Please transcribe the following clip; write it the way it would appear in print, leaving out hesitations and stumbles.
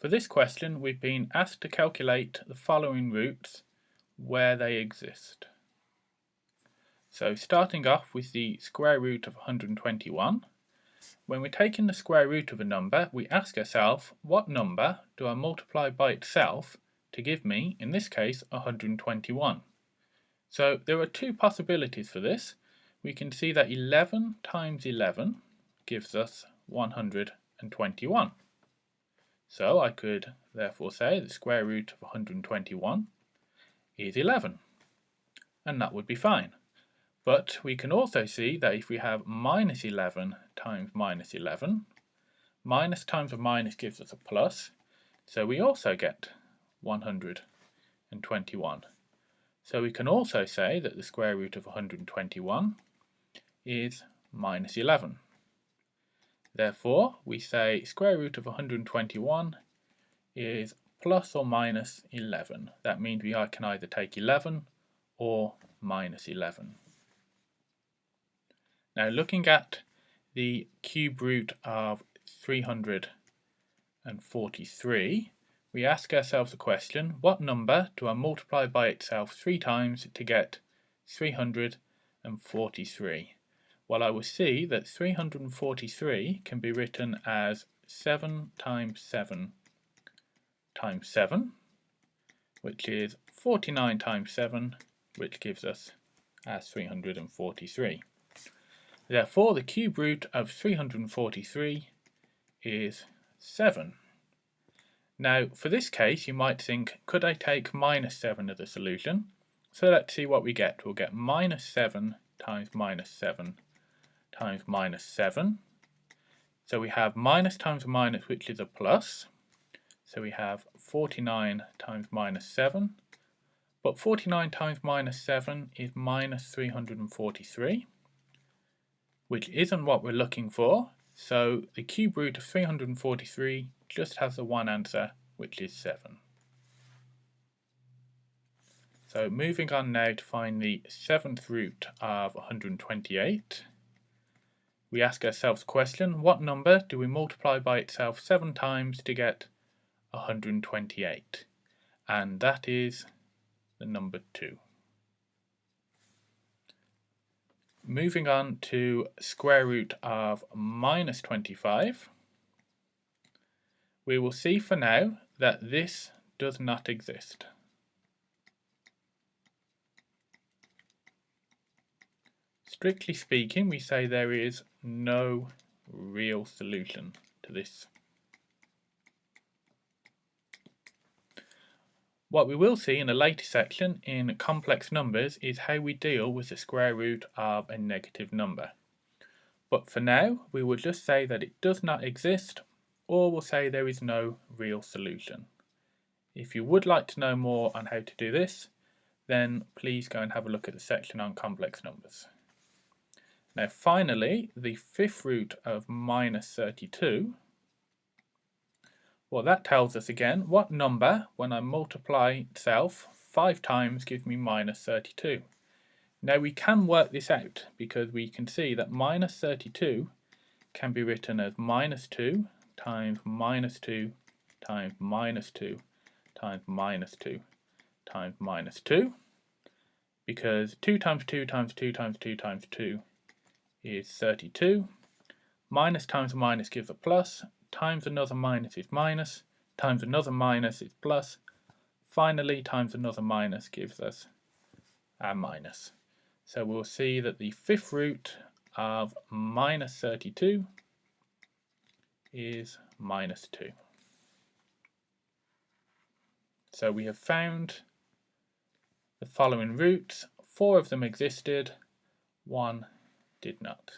For this question, we've been asked to calculate the following roots where they exist. So starting off with the square root of 121, when we're taking the square root of a number, we ask ourselves, what number do I multiply by itself to give me, in this case, 121? So there are two possibilities for this. We can see that 11 times 11 gives us 121. So I could therefore say the square root of 121 is 11, and that would be fine. But we can also see that if we have minus 11 times minus 11, minus times a minus gives us a plus, so we also get 121. So we can also say that the square root of 121 is minus 11. Therefore, we say square root of 121 is plus or minus 11. That means we can either take 11 or minus 11. Now looking at the cube root of 343, we ask ourselves the question, what number do I multiply by itself 3 times to get 343? Well, I will see that 343 can be written as 7 times 7 times 7, which is 49 times 7, which gives us as 343. Therefore, the cube root of 343 is 7. Now, for this case, you might think, could I take minus 7 as a solution? So let's see what we get. We'll get minus 7 times minus 7 times minus 7. So we have minus times a minus, which is a plus. So we have 49 times minus 7. But 49 times minus 7 is minus 343. Which isn't what we're looking for, so the cube root of 343 just has the one answer, which is 7. So moving on now to find the 7th root of 128, we ask ourselves the question, what number do we multiply by itself 7 times to get 128? And that is the number 2. Moving on to square root of minus 25, we will see for now that this does not exist. Strictly speaking, we say there is no real solution to this. What we will see in a later section in complex numbers is how we deal with the square root of a negative number. But for now, we will just say that it does not exist, or we'll say there is no real solution. If you would like to know more on how to do this, then please go and have a look at the section on complex numbers. Now finally, the 5th root of minus 32, well, that tells us again what number, when I multiply itself 5 times, gives me minus 32. Now we can work this out because we can see that minus 32 can be written as minus 2 times minus 2 times minus 2 times minus 2 times minus 2, because 2 times 2 times 2 times 2 times 2 is 32. Minus times a minus gives a plus, times another minus is minus, times another minus is plus, finally times another minus gives us a minus. So we'll see that the 5th root of minus 32 is minus 2. So we have found the following roots. 4 of them existed, 1 did not.